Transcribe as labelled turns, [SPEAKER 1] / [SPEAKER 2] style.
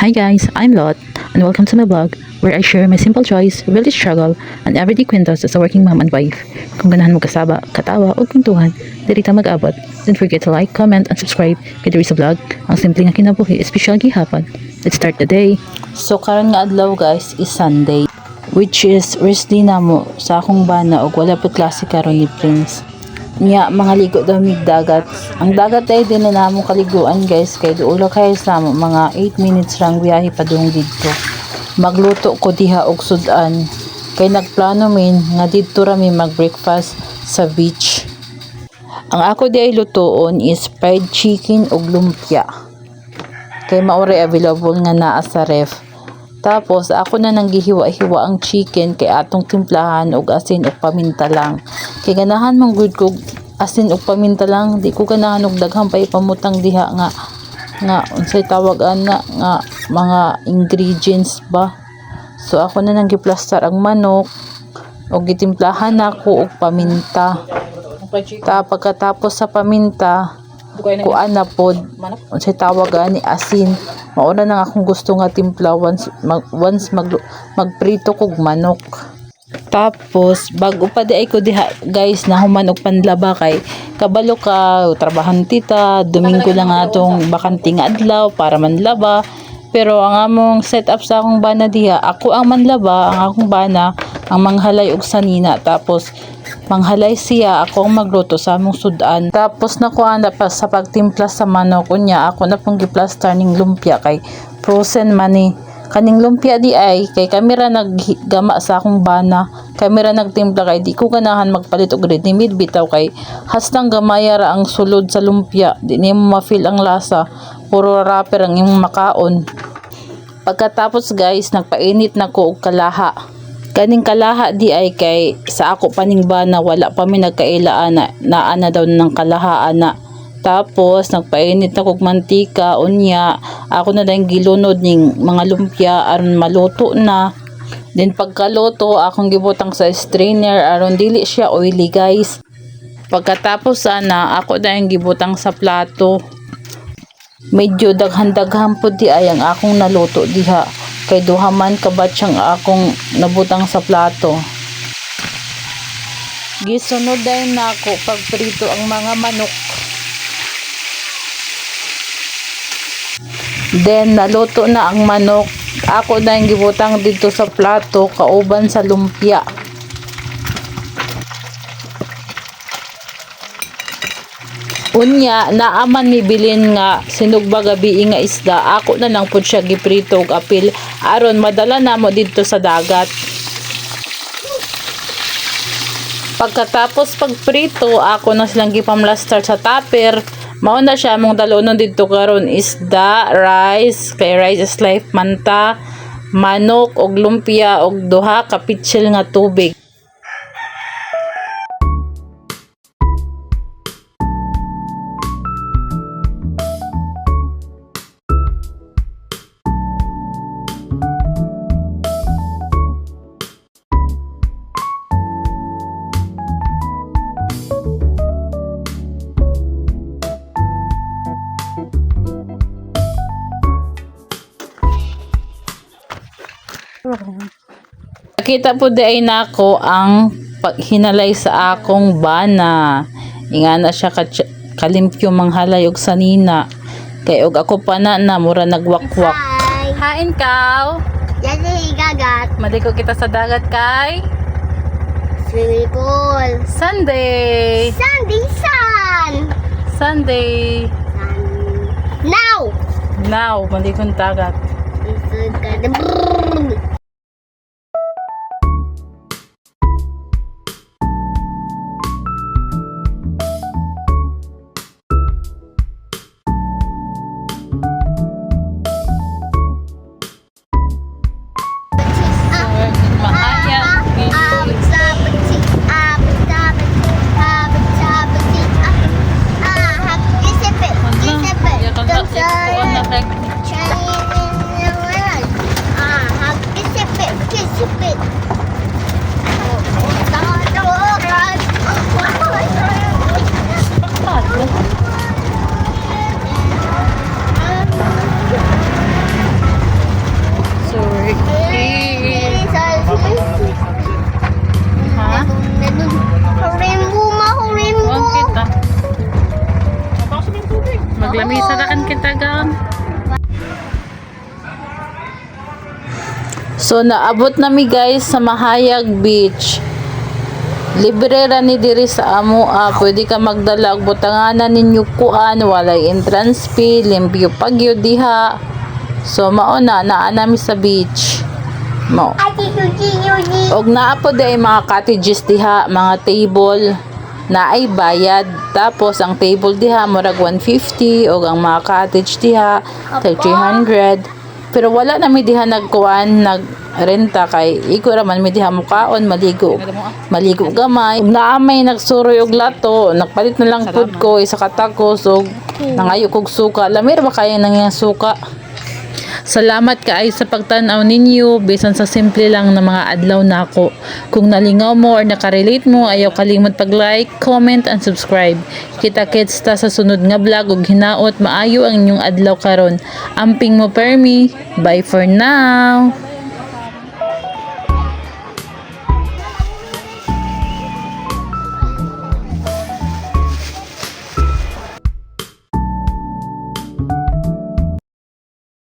[SPEAKER 1] Hi guys, I'm Lot, and welcome to my blog where I share my simple joys, village struggle, and everyday kwentos as a working mom and wife. Kung ganahan mo kasaba, katawa, o kwentuhan, dirita mag-abot. Don't forget to like, comment, and subscribe kay diri sa vlog. Ang simple nga kinabuhi, espesyal gihapon. Let's start the day. So karon nga adlaw guys is Sunday, which is rest day namo sa akong bana og wala pud klase karon ni Prince. Nya mga ligo daw mig dagat. Ang dagat ay din na namo kaliguan guys kay duulo kay sa mga 8 minutes rang biyahe padung didto. Magluto ko diha og sudan kay nagplano min nga didto ra mi mag-breakfast sa beach. Ang ako di ay lutoon is fried chicken og lumpia. Kay maore available nga naa sa ref. Tapos ako na nang gihiwa-hiwa ang chicken kay atong timplahan og asin ug paminta lang. Kay ganahan mong good ko asin ug paminta lang, di ko ganahan og daghang pa ipamutang diha nga unsay tawag ana nga mga ingredients ba. So ako na nang giplastar ang manok og gitimplahan nako og paminta. Pagkatapos sa paminta kuan na pod unsay tawag ani asin. Mauna nang akong gusto nga timpla once magprito kog manok. Tapos bago pa di ay ko diha guys na human og panlaba kay kabalo ka trabahan tita Domingo lang atong bakanting adlaw para manlaba. Pero ang among setup sa akong bana diha, ako ang manlaba, ang akong bana ang manghalay og sanina, tapos manghalay siya, ako ang magluto sa among sudan. Tapos nakuha na pa sa pagtimpla sa manok unya, ako na pong giplastar ning lumpia kay frozen man ni. Kaning lumpia di ay kay kamera naggama sa akong bana, kamera nagtimpla kay di ko ganahan magpalit og ready made bitaw kay hastang gamaya ra ang sulod sa lumpia, di nimo ma-feel ang lasa, puro wrapper ang imong makaon. Pagkatapos guys, nagpainit na ko og kalaha. Kaning kalaha di ay kay sa ako paning bana wala pa mi nagkailaan na ana daw ng kalaha ana. Tapos nagpainit na kog mantika unya, ako na dayong gilunod ning mga lumpia aron maluto na. Then pagkaluto akong gibutang sa strainer aron dili siya oily guys. Pagkatapos ana ako dayong gibutang sa plato. Medyo daghan-daghan po di ay ang akong naluto diha kay duha man ka batch ang akong nabutang sa plato. Gisunod din nako pagprito ang mga manok. Then naluto na ang manok, ako na yung gibutang dito sa plato kauban sa lumpia. Unya naaman mi bilin nga sinugba gabi nga isda, ako na lang pud siya giprito og apil aron madala namo dito sa dagat. Pagkatapos pagprito, ako na silang gipamlastar sa tupper. Mao na siya mong dalunon dito karon isda, rice, kay rice is life, manta, manok og lumpia og duha ka pitsil nga tubig. Nakita po di ay nako ang paghinalay sa akong bana. Inga na siya kalimpyo manghalay og sanina. Kay og ako pa na mura nagwakwak. Hain kaw.
[SPEAKER 2] Yasi gagat.
[SPEAKER 1] Maliko kita sa dagat kay
[SPEAKER 2] Swimming pool.
[SPEAKER 1] Sunday.
[SPEAKER 2] Sunday sun.
[SPEAKER 1] Sunday.
[SPEAKER 2] Now.
[SPEAKER 1] Now, malikong dagat.
[SPEAKER 2] Isod ka na. Brrrr.
[SPEAKER 1] So naabot nami guys sa Mahayag Beach. Libre ra ni diri sa amo, pwede ka magdala og butanganan ninyo kuan, walay entrance fee, limpyo pagyo diha. So mao na nami sa beach. Mo. Og naa po day mga cottages diha, mga table na ay bayad. Tapos ang table diha murag 150 og ang mga cottage diha 300. Pero wala na mi diha nagkuan, nagrenta kay iko raman mi diha mukaon, maligo gamay. Naamay nagsuroy og lato, nagpalit na lang pud ko isa ka tacos og nangayo kog suka. Lamir ba kaya nang yang suka? Salamat kaay sa pagtanaw ninyo, bisan sa simple lang na mga adlaw nako. Kung nalingaw mo or nakarelate mo, ayaw kalimot pag-like, comment, and subscribe. Kita-kits ta sa sunod nga vlog ug hinaot maayo ang inyong adlaw karon. Amping mo permi. Bye for now.